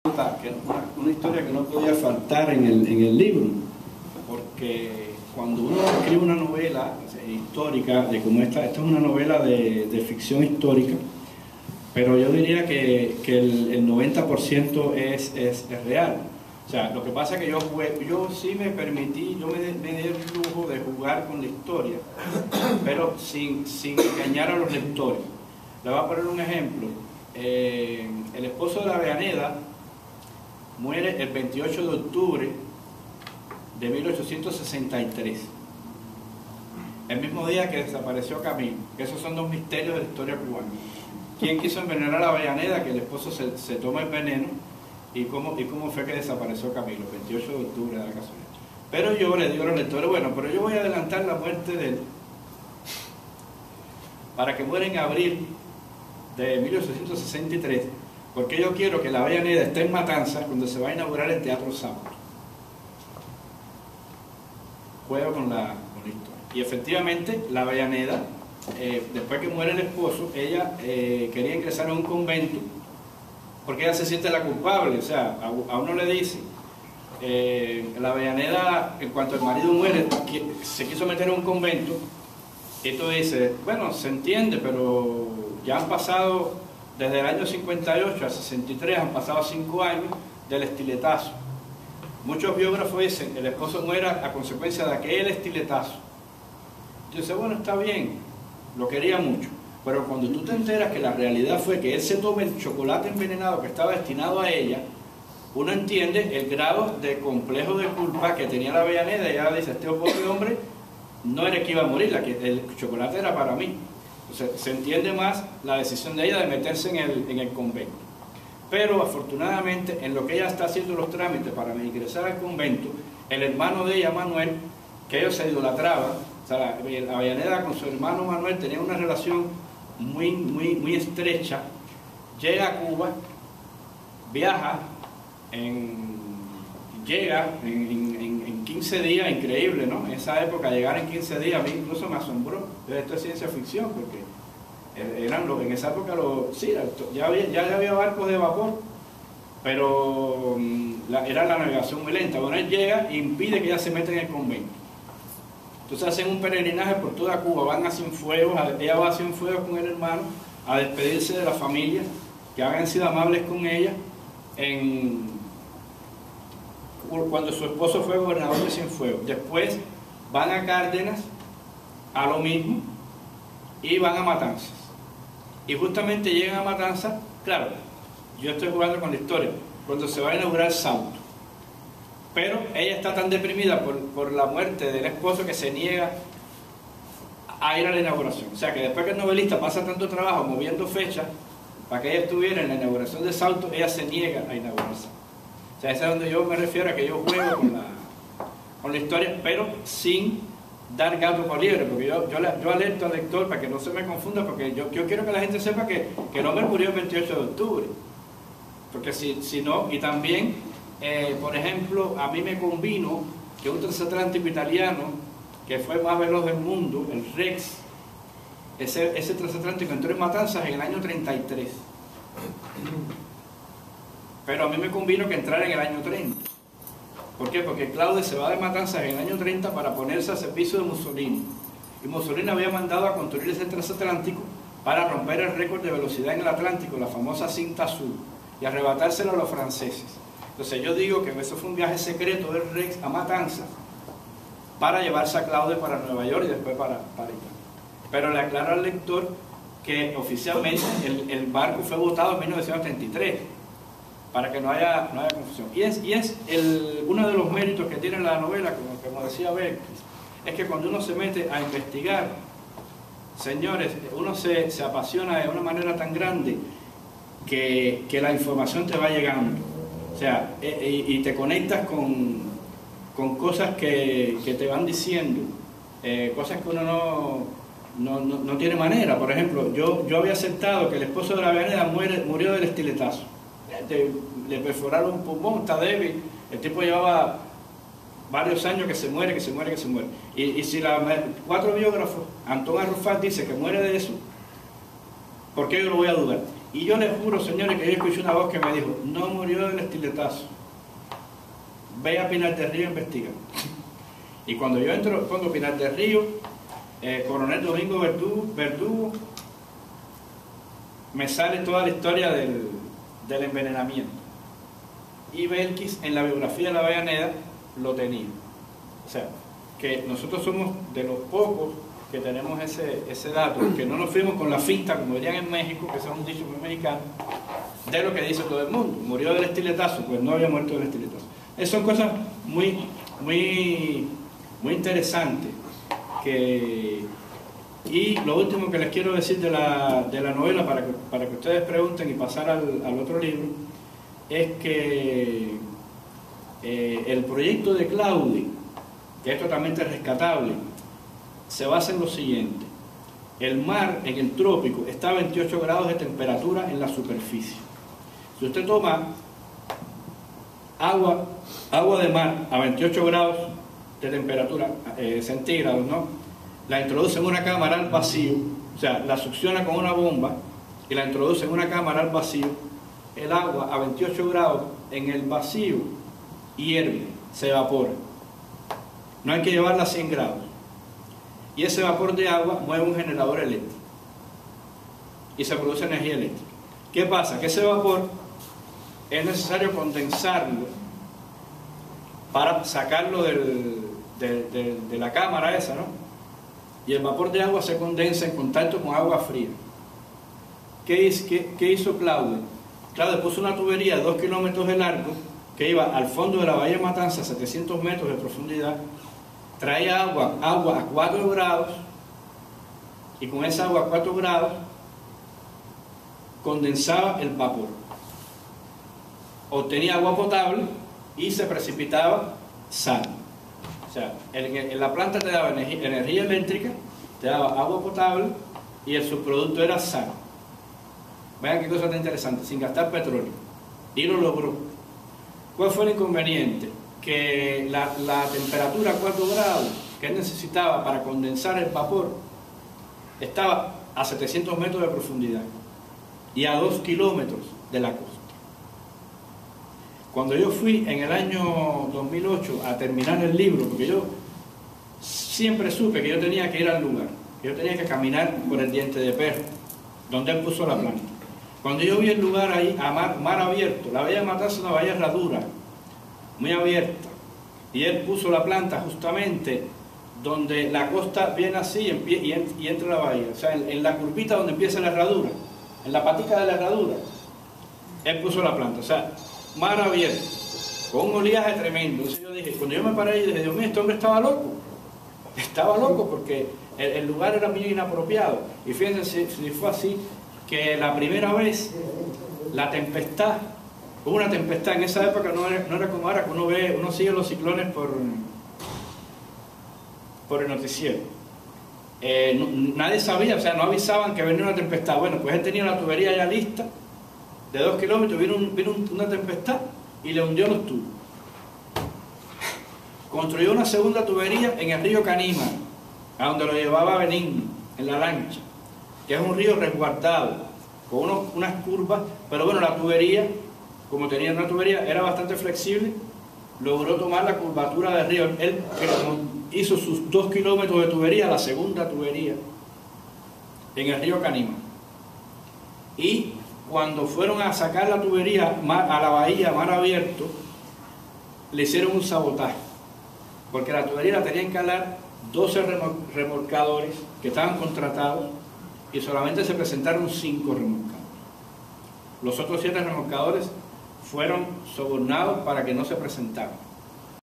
Una historia que no podía faltar en el libro, porque cuando uno escribe una novela histórica, de como esta es una novela de ficción histórica, pero yo diría que el 90% es real. O sea, lo que pasa es que yo sí me permití, yo me di el lujo de jugar con la historia, pero sin engañar a los lectores. Le voy a poner un ejemplo. El esposo de la Avellaneda muere el 28 de octubre de 1863, el mismo día que desapareció Camilo. Esos son dos misterios de la historia cubana. ¿Quién quiso envenenar a la Avellaneda? Que el esposo se toma el veneno. ¿Y cómo fue que desapareció Camilo? El 28 de octubre de la casualidad. Pero yo le digo a los lectores, bueno, pero yo voy a adelantar la muerte de él para que muera en abril de 1863, porque yo quiero que la Avellaneda esté en Matanzas cuando se va a inaugurar el Teatro Sambo. Juego con la historia. Y efectivamente, la Avellaneda, después que muere el esposo, ella quería ingresar a un convento, porque ella se siente la culpable. O sea, a uno le dice, la Avellaneda, en cuanto el marido muere, se quiso meter en un convento, y tú dices, bueno, se entiende, pero ya han pasado, desde el año 58 al 63, han pasado 5 años del estiletazo. Muchos biógrafos dicen, el esposo muere a consecuencia de aquel estiletazo. Yo dice, bueno, está bien, lo quería mucho, pero cuando tú te enteras que la realidad fue que él se toma el chocolate envenenado que estaba destinado a ella, uno entiende el grado de complejo de culpa que tenía la Avellaneda, y ella dice, este pobre hombre no era que iba a morir, el chocolate era para mí. Entonces, se entiende más la decisión de ella de meterse en el convento. Pero afortunadamente, en lo que ella está haciendo los trámites para ingresar al convento, el hermano de ella, Manuel, que ellos se idolatraban, o sea, la Avellaneda con su hermano Manuel tenía una relación muy estrecha, llega a Cuba, viaja, llega en 15 días, increíble, ¿no? En esa época llegar en 15 días a mí incluso me asombró. Esto es ciencia ficción, porque en esa época ya había barcos de vapor, pero era la navegación muy lenta. Bueno, él llega e impide que ella se meta en el convento. Entonces hacen un peregrinaje por toda Cuba, van a Cienfuegos, ella va a Cienfuegos con el hermano a despedirse de la familia, que habían sido amables con ella cuando su esposo fue gobernador de Cienfuegos. Después van a Cárdenas, a lo mismo, y van a Matanzas. Y justamente llegan a Matanzas, claro, yo estoy jugando con la historia, cuando se va a inaugurar Sauto. Pero ella está tan deprimida por la muerte del esposo que se niega a ir a la inauguración. O sea que después que el novelista pasa tanto trabajo moviendo fechas para que ella estuviera en la inauguración de Sauto, ella se niega a inaugurarse. O sea, ese es donde yo me refiero a que yo juego con la historia, pero sin dar gato por liebre, porque yo alerto al lector para que no se me confunda, porque yo quiero que la gente sepa que el hombre murió el 28 de octubre. Porque si no, y también, por ejemplo, a mí me convino que un transatlántico italiano, que fue más veloz del mundo, el Rex, ese transatlántico entró en Matanzas en el año 33. Pero a mí me convino que entrara en el año 30. ¿Por qué? Porque Claude se va de Matanzas en el año 30 para ponerse al servicio de Mussolini. Y Mussolini había mandado a construir ese transatlántico para romper el récord de velocidad en el Atlántico, la famosa cinta azul, y arrebatárselo a los franceses. Entonces yo digo que eso fue un viaje secreto del Rex a Matanzas para llevarse a Claude para Nueva York y después para Italia. Pero le aclaro al lector que oficialmente el barco fue botado en 1933, para que no haya confusión. Y es uno de los méritos que tiene la novela, como decía Beck, es que cuando uno se mete a investigar, señores, uno se apasiona de una manera tan grande que la información te va llegando. O sea, y te conectas con cosas que te van diciendo, cosas que uno no tiene manera. Por ejemplo, yo había aceptado que el esposo de la Avellaneda murió del estiletazo. Le perforaron un pulmón, está débil, el tipo llevaba varios años que se muere. Y si 4 biógrafos, Antón Arrufat dice que muere de eso, ¿por qué yo lo voy a dudar? Y yo les juro, señores, que yo escuché una voz que me dijo, no murió del estiletazo, ve a Pinar del Río a investigar. Y cuando yo entro, pongo Pinar del Río, Coronel Domingo Verdugo, me sale toda la historia del envenenamiento. Y Belkis, en la biografía de la Avellaneda, lo tenía. O sea, que nosotros somos de los pocos que tenemos ese dato, que no nos fuimos con la finta, como dirían en México, que es un dicho muy mexicano, de lo que dice todo el mundo. Murió del estiletazo, pues no había muerto del estiletazo. Esas son cosas muy interesantes. Y lo último que les quiero decir de la novela, para que ustedes pregunten y pasar al otro libro, es que el proyecto de Claudi, que es totalmente rescatable, se basa en lo siguiente. El mar en el trópico está a 28 grados de temperatura en la superficie. Si usted toma agua de mar a 28 grados de temperatura centígrados, ¿no?, la introduce en una cámara al vacío, o sea, la succiona con una bomba y la introduce en una cámara al vacío, el agua a 28 grados en el vacío hierve, se evapora. No hay que llevarla a 100 grados. Y ese vapor de agua mueve un generador eléctrico y se produce energía eléctrica. ¿Qué pasa? Que ese vapor es necesario condensarlo para sacarlo de la cámara esa, ¿no? Y el vapor de agua se condensa en contacto con agua fría. ¿Qué hizo Claudio? Claudio puso una tubería de 2 kilómetros de largo que iba al fondo de la bahía Matanza, a 700 metros de profundidad, traía agua a 4 grados y con esa agua a 4 grados condensaba el vapor. Obtenía agua potable y se precipitaba sal. O sea, en la planta te daba energía eléctrica, te daba agua potable y el subproducto era sal. Vean qué cosa tan interesante, sin gastar petróleo. Y lo logró. ¿Cuál fue el inconveniente? Que la temperatura a 4 grados que él necesitaba para condensar el vapor estaba a 700 metros de profundidad y a 2 kilómetros de la costa. Cuando yo fui en el año 2008 a terminar el libro, porque yo siempre supe que yo tenía que ir al lugar, que yo tenía que caminar por el Diente de Perro, donde él puso la planta. Cuando yo vi el lugar ahí, a mar abierto, la bahía de Matanza es una bahía herradura, muy abierta, y él puso la planta justamente donde la costa viene así y entra la bahía, o sea, en la curvita donde empieza la herradura, en la patica de la herradura, él puso la planta, o sea, mar abierto, con un oleaje tremendo. Entonces yo dije, cuando yo me paré, yo dije, Dios mío, este hombre estaba loco porque el lugar era muy inapropiado. Y fíjense si fue así, que la primera vez, la tempestad, hubo una tempestad, en esa época no era como ahora, que uno sigue los ciclones por el noticiero. Nadie sabía, o sea, no avisaban que venía una tempestad. Bueno, pues él tenía la tubería ya lista, de 2 kilómetros, vino una tempestad y le hundió los tubos. Construyó una segunda tubería en el río Canímar, a donde lo llevaba Benigno, en la lancha, que es un río resguardado, con unas curvas, pero bueno, la tubería, como tenía una tubería, era bastante flexible, logró tomar la curvatura del río. Él hizo sus 2 kilómetros de tubería, la segunda tubería, en el río Canímar. Y cuando fueron a sacar la tubería a la bahía, mar abierto, le hicieron un sabotaje, porque la tubería la tenían que alar 12 remolcadores que estaban contratados y solamente se presentaron 5 remolcadores. Los otros 7 remolcadores fueron sobornados para que no se presentaran.